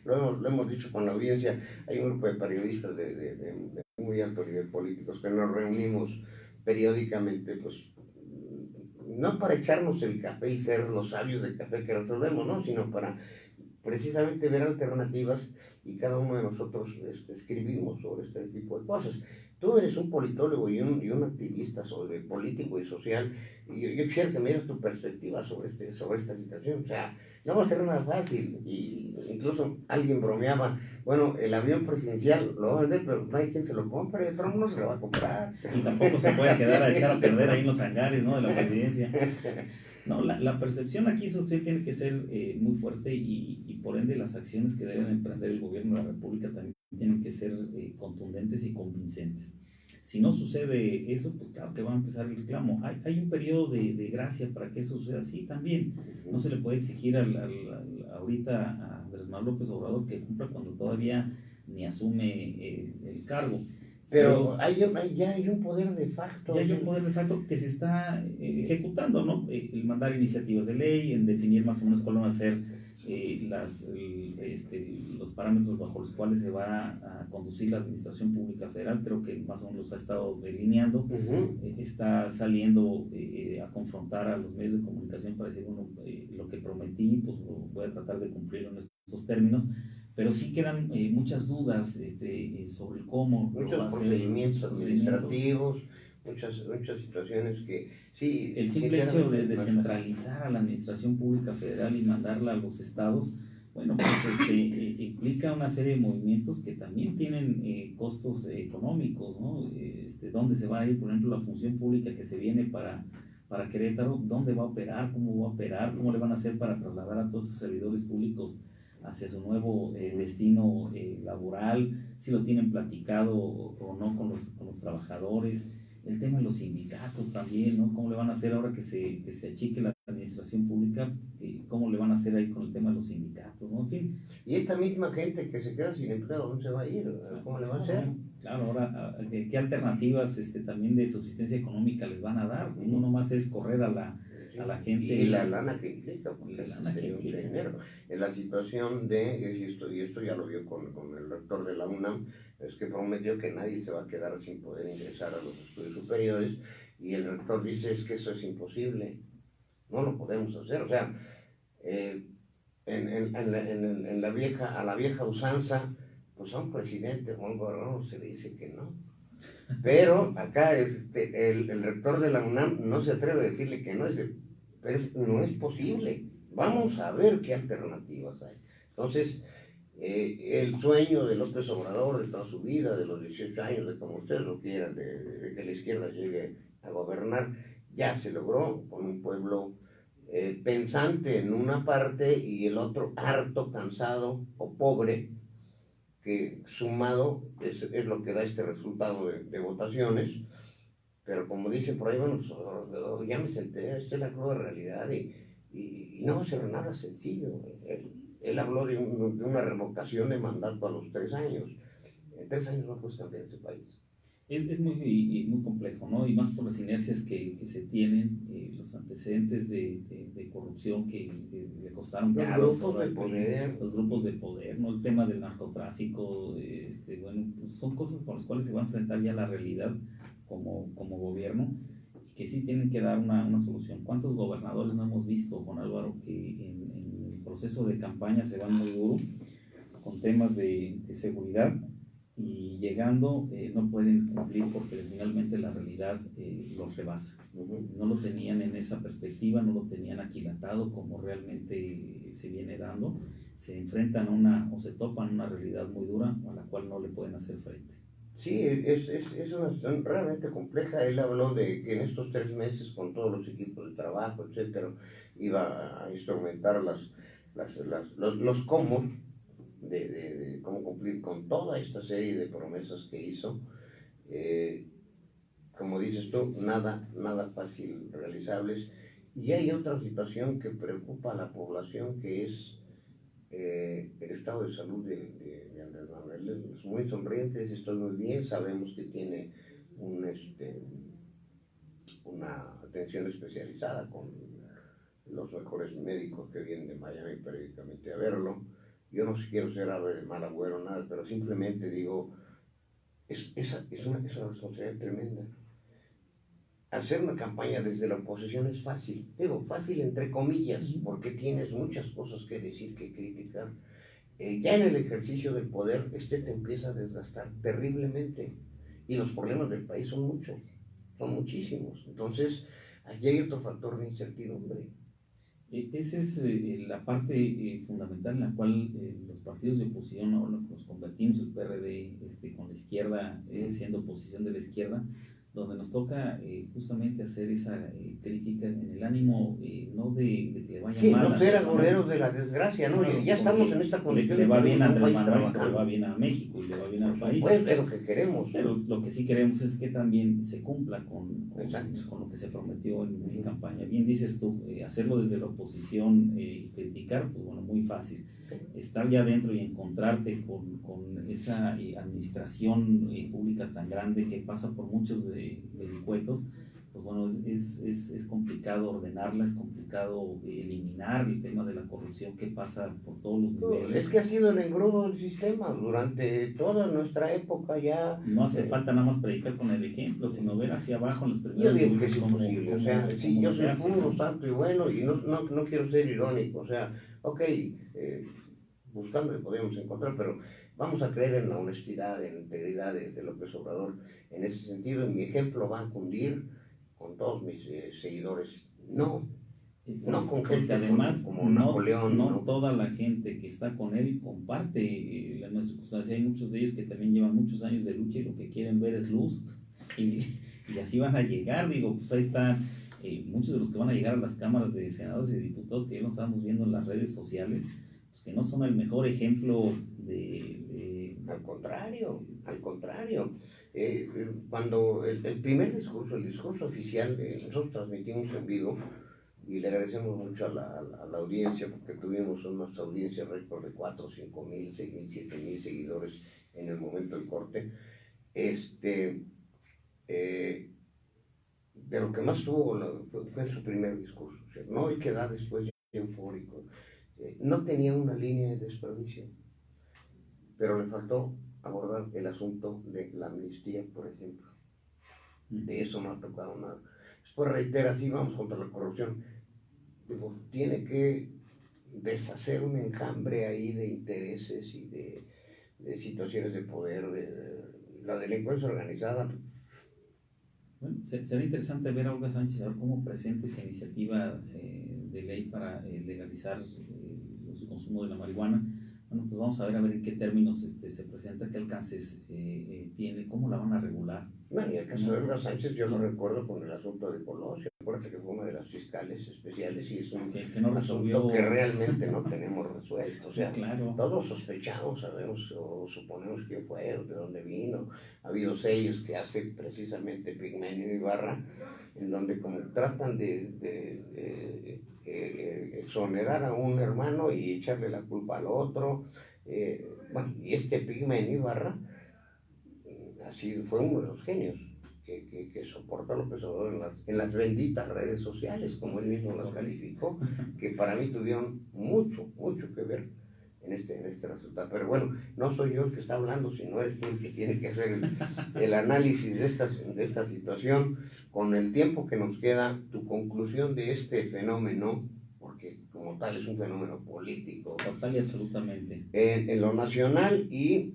lo hemos dicho con la audiencia, hay un grupo de periodistas de muy alto nivel políticos que nos reunimos periódicamente, pues no para echarnos el café y ser los sabios del café que resolvemos, ¿no? Sino para precisamente ver alternativas, y cada uno de nosotros escribimos sobre este tipo de cosas. Tú eres un politólogo y un activista sobre político y social, y yo quisiera que me dieras tu perspectiva sobre esta situación. O sea, no va a ser nada fácil, y incluso alguien bromeaba, bueno, el avión presidencial lo va a vender, pero no hay quien se lo compre, Trump no se lo va a comprar. Y tampoco se puede quedar a echar a perder ahí en los hangares, ¿no?, de la presidencia. No, la percepción aquí social tiene que ser muy fuerte, y por ende las acciones que deben emprender el gobierno de la República también tienen que ser contundentes y convincentes. Si no sucede eso, pues claro que va a empezar el reclamo. Hay un periodo de gracia para que eso suceda así también. No se le puede exigir ahorita a Andrés Manuel López Obrador que cumpla cuando todavía ni asume el cargo. Pero ya hay un poder de facto. Ya hay un poder de facto que se está ejecutando, ¿no? El mandar iniciativas de ley, en definir más o menos cuáles van a ser los parámetros bajo los cuales se va a conducir la administración pública federal. Creo que más o menos los ha estado delineando. Está saliendo a confrontar a los medios de comunicación para decir, bueno, lo que prometí, pues voy a tratar de cumplirlo en estos términos. Pero sí quedan muchas dudas sobre cómo. Muchos procedimientos administrativos, muchas situaciones que sí. El simple hecho de descentralizar a la administración pública federal y mandarla a los estados, bueno, pues implica una serie de movimientos que también tienen costos económicos, ¿no? ¿Dónde se va a ir, por ejemplo, la función pública que se viene para Querétaro? ¿Dónde va a operar? ¿Cómo va a operar? ¿Cómo le van a hacer para trasladar a todos sus servidores públicos hacia su nuevo destino laboral? Si lo tienen platicado o no con los trabajadores. El tema de los sindicatos también, ¿no? ¿Cómo le van a hacer ahora que se achique la administración pública? ¿Cómo le van a hacer ahí con el tema de los sindicatos, ¿no? En fin. Y esta misma gente que se queda sin empleo, ¿dónde se va a ir? ¿Cómo le va a hacer? Claro, ahora, ¿qué alternativas también de subsistencia económica les van a dar? Uno nomás es correr a la gente. Y la lana que implica, porque sería un dinero. En la situación y esto ya lo vio con el rector de la UNAM, es que prometió que nadie se va a quedar sin poder ingresar a los estudios superiores, y el rector dice, es que eso es imposible, no lo podemos hacer. O sea, a la vieja usanza, pues a un presidente o a un gobernador se le dice que no. Pero acá el rector de la UNAM no se atreve a decirle que no, no es posible. Vamos a ver qué alternativas hay. Entonces, el sueño de López Obrador de toda su vida, de los 18 años, de como ustedes lo quieran, de que la izquierda llegue a gobernar, ya se logró con un pueblo pensante en una parte y el otro harto, cansado o pobre, que sumado es lo que da este resultado de votaciones. Pero como dicen por ahí, bueno, pues, ya me senté, esta es la cruda realidad, y no va a ser nada sencillo. Él habló de una revocación de mandato a los 3 años. En 3 años no puedes cambiar ese país. Es muy complejo, ¿no? Y más por las inercias que se tienen, los antecedentes de corrupción que le costaron caros. Los grupos de poder, ¿no? El tema del narcotráfico, bueno, pues son cosas con las cuales se va a enfrentar ya la realidad como gobierno, y que sí tienen que dar una solución. ¿Cuántos gobernadores no hemos visto, Juan Álvaro, que en el proceso de campaña se van muy duro con temas de seguridad, y llegando no pueden cumplir porque finalmente la realidad los rebasa? No lo tenían en esa perspectiva, no lo tenían aquilatado como realmente se viene dando. Se enfrentan o se topan una realidad muy dura a la cual no le pueden hacer frente. Sí, es una situación realmente compleja. Él habló de que en estos 3 meses, con todos los equipos de trabajo, etcétera, iba a instrumentar los cómo de cómo cumplir con toda esta serie de promesas que hizo. Como dices tú, nada fácil realizables. Y hay otra situación que preocupa a la población, que es el estado de salud de Andrés Manuel. Es muy sonriente, estoy muy bien, sabemos que tiene una atención especializada con los mejores médicos que vienen de Miami periódicamente a verlo. Yo no quiero ser mal agüero, nada, pero simplemente digo, es una responsabilidad tremenda. Hacer una campaña desde la oposición es fácil, digo, fácil entre comillas, porque tienes muchas cosas que decir, que criticar. Ya en el ejercicio del poder, te empieza a desgastar terriblemente, y los problemas del país son muchos, son muchísimos. Entonces, allí hay otro factor de incertidumbre. Esa es la parte fundamental en la cual los partidos de oposición ahora nos convertimos, el PRD con la izquierda, siendo oposición de la izquierda, donde nos toca justamente hacer esa crítica en el ánimo, no de que le vaya mal. No ser agoreros de la desgracia, ¿no? Ya estamos en esta condición. Le va bien a Andrés Manuel, le va bien a México y le va bien al país. Pues es lo que queremos. Pero lo que sí queremos es que también se cumpla con lo que se prometió en campaña. Bien dices tú, hacerlo desde la oposición y criticar, pues bueno, muy fácil. Estar ya dentro y encontrarte con esa administración pública tan grande que pasa por muchos vericuetos, pues bueno, es complicado ordenarla, es complicado eliminar el tema de la corrupción que pasa por todos los niveles. Es que ha sido el engrudo del sistema durante toda nuestra época ya. No hace falta nada más predicar con el ejemplo, sino ver hacia abajo en los primeros. Yo digo que es imposible, o sea, sí, yo soy puro, santo y bueno, y no quiero ser irónico, o sea, ok, buscando podemos encontrar, pero vamos a creer en la honestidad, en la integridad de López Obrador. En ese sentido, mi ejemplo va a cundir con todos mis seguidores. No, no con gente además como Napoleón. No toda la gente que está con él comparte la misma circunstancia. Hay muchos de ellos que también llevan muchos años de lucha y lo que quieren ver es luz. Y así van a llegar, digo, pues ahí están muchos de los que van a llegar a las cámaras de senadores y de diputados, que ya lo estamos viendo en las redes sociales, pues que no son el mejor ejemplo Al contrario. Cuando el primer discurso, el discurso oficial, nosotros transmitimos en vivo, y le agradecemos mucho a la audiencia, porque tuvimos unas audiencias récord de 4, 5 mil, 6 mil, 7 mil seguidores en el momento del corte. De lo que más tuvo fue su primer discurso. O sea, no hay que dar después eufórico. No tenía una línea de desperdicio, pero le faltó abordar el asunto de la amnistía, por ejemplo. De eso no ha tocado nada. Después reitera, sí, vamos contra la corrupción. Digo, tiene que deshacer un enjambre ahí de intereses y de situaciones de poder, de la delincuencia organizada. Bueno, será interesante ver a Olga Sánchez a ver cómo presenta esa iniciativa de ley para legalizar el consumo de la marihuana. Bueno, pues vamos a ver en qué términos se presenta, qué alcances tiene, cómo la van a regular. Bueno, y el caso de Olga Sánchez yo lo recuerdo con el asunto de Colosio. Acuérdate que fue una de las fiscales especiales y es un que no resolvió... asunto que realmente no tenemos resuelto. O sea, claro. Todos sospechamos, sabemos o suponemos quién fue o de dónde vino. Ha habido sellos que hace precisamente Pigmenio Ibarra, en donde como tratan de exonerar a un hermano y echarle la culpa al otro. Bueno, y este Pigmenio Ibarra así fue uno de los genios que soportó a López Obrador en las benditas redes sociales, como él mismo las calificó, que para mí tuvieron mucho que ver en este resultado. Pero bueno, no soy yo el que está hablando, sino es tú el que tiene que hacer el análisis de esta situación. Con el tiempo que nos queda, tu conclusión de este fenómeno, porque como tal es un fenómeno político. Total y absolutamente. En lo nacional y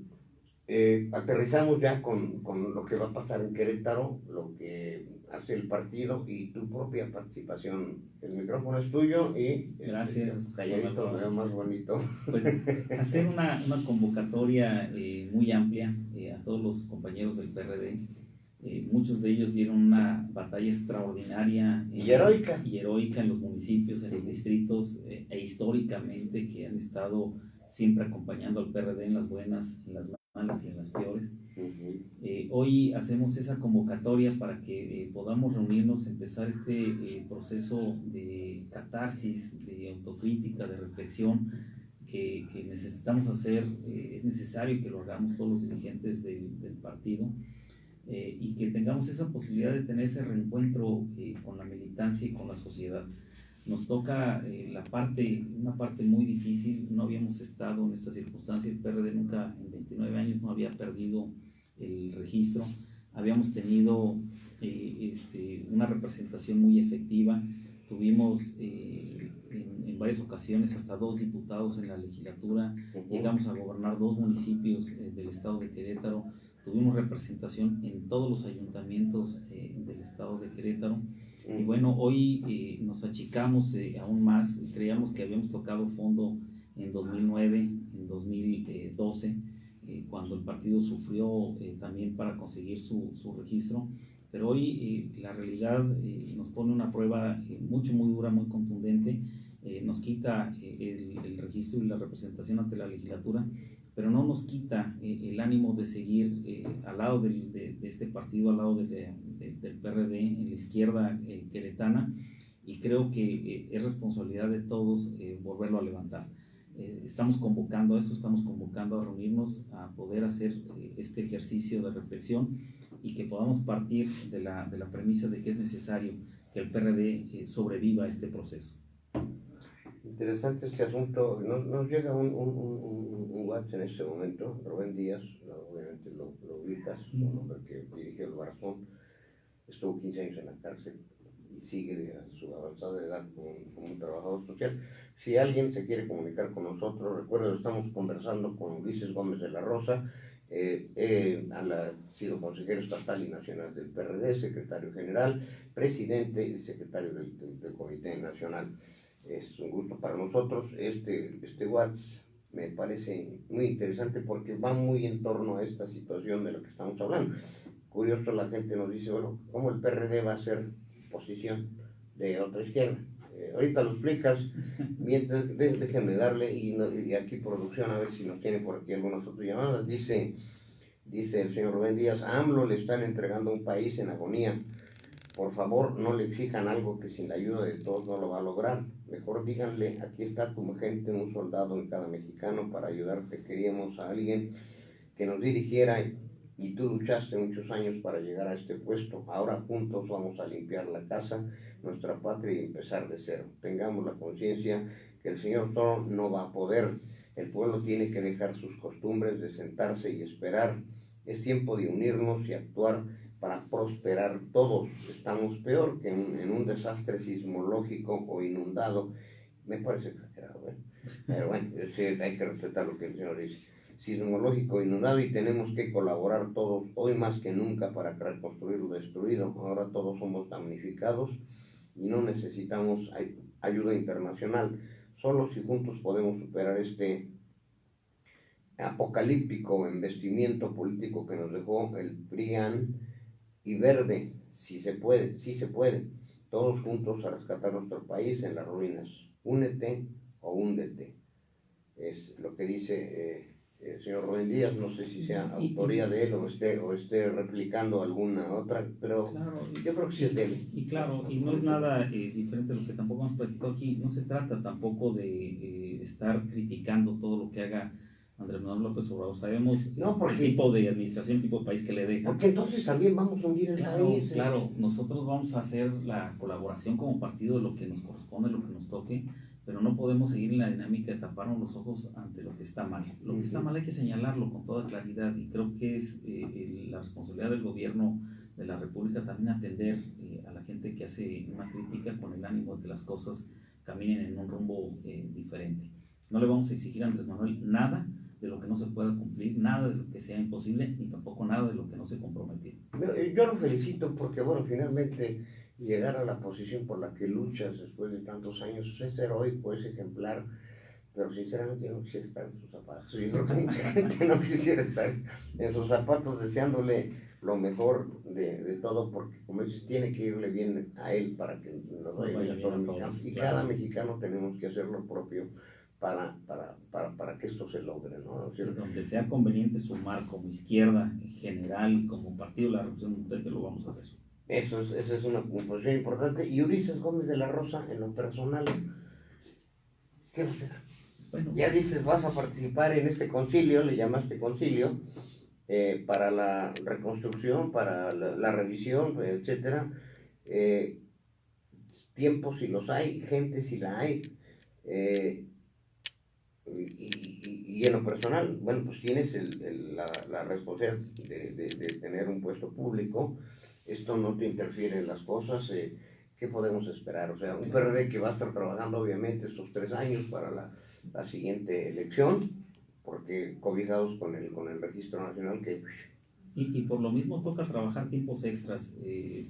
aterrizamos ya con lo que va a pasar en Querétaro, lo que hace el partido y tu propia participación. El micrófono es tuyo y gracias. Calladito, me veo más bonito. Pues hacer una convocatoria muy amplia a todos los compañeros del PRD. Muchos de ellos dieron una batalla extraordinaria y heroica en los municipios, en los distritos, e históricamente que han estado siempre acompañando al PRD en las buenas, en las malas y en las peores. Hoy hacemos esa convocatoria para que podamos reunirnos, empezar este proceso de catarsis, de autocrítica, de reflexión que necesitamos hacer. Es necesario que lo hagamos todos los dirigentes del partido, y que tengamos esa posibilidad de tener ese reencuentro con la militancia y con la sociedad. Nos toca una parte muy difícil. No habíamos estado en esta circunstancia. El PRD nunca, en 29 años, no había perdido el registro. Habíamos tenido una representación muy efectiva. Tuvimos en varias ocasiones hasta 2 diputados en la legislatura. Llegamos a gobernar 2 municipios del estado de Querétaro. Tuvimos representación en todos los ayuntamientos del estado de Querétaro. Y bueno, hoy nos achicamos aún más. Creíamos que habíamos tocado fondo en 2009, en 2012, cuando el partido sufrió también para conseguir su registro. Pero hoy la realidad nos pone una prueba muy dura, muy contundente. Nos quita el registro y la representación ante la legislatura, pero no nos quita el ánimo de seguir al lado de este partido, al lado del PRD, en la izquierda queretana, y creo que es responsabilidad de todos volverlo a levantar. Estamos convocando a eso, estamos convocando a reunirnos, a poder hacer este ejercicio de reflexión y que podamos partir de la premisa de que es necesario que el PRD sobreviva a este proceso. Interesante este asunto. Nos llega un WhatsApp en este momento. Rubén Díaz, obviamente lo ubicas, un hombre que dirigió el Barzón, estuvo 15 años en la cárcel sigue a su avanzada edad como un trabajador social. Si alguien se quiere comunicar con nosotros, recuerden, estamos conversando con Ulises Gómez de la Rosa, ha sido consejero estatal y nacional del PRD, secretario general, presidente y secretario del Comité Nacional. Es un gusto para nosotros. Este WhatsApp me parece muy interesante porque va muy en torno a esta situación de la que estamos hablando. Curioso, la gente nos dice, bueno, ¿cómo el PRD va a ser posición de otra izquierda? Ahorita lo explicas, mientras déjenme darle, y aquí producción, a ver si nos tiene por aquí algunas otras llamadas. Dice el señor Rubén Díaz, a AMLO le están entregando un país en agonía. Por favor, no le exijan algo que sin la ayuda de todos no lo va a lograr. Mejor díganle, aquí está tu gente, un soldado en cada mexicano para ayudarte. Queríamos a alguien que nos dirigiera y tú luchaste muchos años para llegar a este puesto. Ahora juntos vamos a limpiar la casa, nuestra patria, y empezar de cero. Tengamos la conciencia que el señor solo no va a poder. El pueblo tiene que dejar sus costumbres de sentarse y esperar. Es tiempo de unirnos y actuar para prosperar todos. Estamos peor que en un desastre sismológico o inundado. Me parece exagerado, ¿eh? Pero bueno, hay que respetar lo que el señor dice. Sismológico inundado, y tenemos que colaborar todos hoy más que nunca para reconstruir lo destruido. Ahora todos somos damnificados y no necesitamos ayuda internacional. Solo si juntos podemos superar este apocalíptico embestimiento político que nos dejó el PRIAN y Verde. Si se puede, sí se puede. Todos juntos a rescatar nuestro país en las ruinas. Únete o húndete. Es lo que dice el señor Rubén Díaz. No sé si sea autoría de él o esté replicando alguna otra, pero claro, yo creo que sí es de él. Y claro, y no es nada diferente a lo que tampoco hemos platicado aquí. No se trata tampoco de estar criticando todo lo que haga Andrés Manuel López Obrador. Sabemos el tipo de administración, el tipo de país que le deja. Porque entonces también vamos a hundir el país. Claro, nosotros vamos a hacer la colaboración como partido de lo que nos corresponde, lo que nos toque, pero no podemos seguir en la dinámica de taparnos los ojos ante lo que está mal. Lo que está mal hay que señalarlo con toda claridad, y creo que es la responsabilidad del gobierno de la República también atender a la gente que hace una crítica con el ánimo de que las cosas caminen en un rumbo diferente. No le vamos a exigir a Andrés Manuel nada de lo que no se pueda cumplir, nada de lo que sea imposible, ni tampoco nada de lo que no se comprometió. Yo lo felicito porque, bueno, finalmente llegar a la posición por la que luchas después de tantos años es heroico, es ejemplar, pero sinceramente yo no quisiera estar en sus zapatos. Yo creo que mucha gente no quisiera estar en sus zapatos deseándole lo mejor de todo, porque como dices, tiene que irle bien a él para que nos vaya bien a todos los mexicanos. Y cada mexicano tenemos que hacer lo propio para que esto se logre, ¿no? Donde sea conveniente sumar como izquierda en general, como partido de la Revolución Mundial, que lo vamos a hacer. Eso es una posición importante. Y Ulises Gómez de la Rosa, en lo personal, ¿qué va a hacer? Bueno, ya dices, vas a participar en este concilio, le llamaste concilio, para la reconstrucción, para la revisión, etcétera. Tiempos si los hay, gente si la hay. Y en lo personal, bueno, pues tienes la responsabilidad de tener un puesto público. Esto no te interfiere en las cosas. ¿Qué podemos esperar? O sea, un PRD que va a estar trabajando obviamente estos 3 años para la siguiente elección, porque cobijados con el registro nacional que... Y por lo mismo toca trabajar tiempos extras.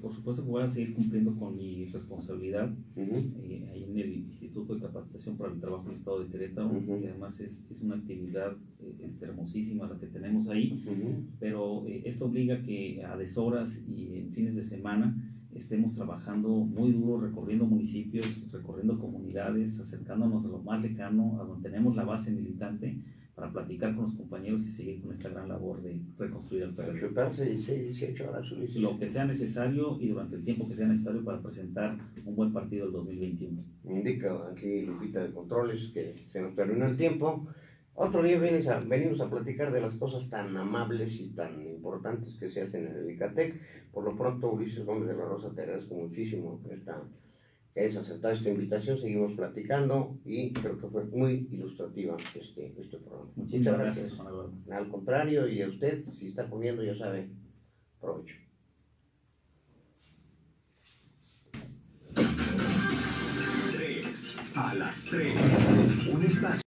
Por supuesto que voy a seguir cumpliendo con mi responsabilidad ahí en el Instituto de Capacitación para el Trabajo del Estado de Querétaro, que además es una actividad hermosísima la que tenemos ahí, pero esto obliga que a deshoras y en fines de semana estemos trabajando muy duro, recorriendo municipios, recorriendo comunidades, acercándonos a lo más lejano, a donde tenemos la base militante, para platicar con los compañeros y seguir con esta gran labor de reconstruir el PRD. Chutarse 16, 18 horas. Lo que sea necesario y durante el tiempo que sea necesario para presentar un buen partido del 2021. Me indica aquí Lupita de Controles que se nos terminó el tiempo. Otro día venimos a platicar de las cosas tan amables y tan importantes que se hacen en el ICATEC. Por lo pronto, Ulises Gómez de la Rosa, te agradezco muchísimo que hayas aceptado esta invitación. Seguimos platicando y creo que fue muy ilustrativa este programa. Muchas gracias, Juan Eduardo. Al contrario, y a usted, si está comiendo, ya sabe, provecho. A las 3, un espacio.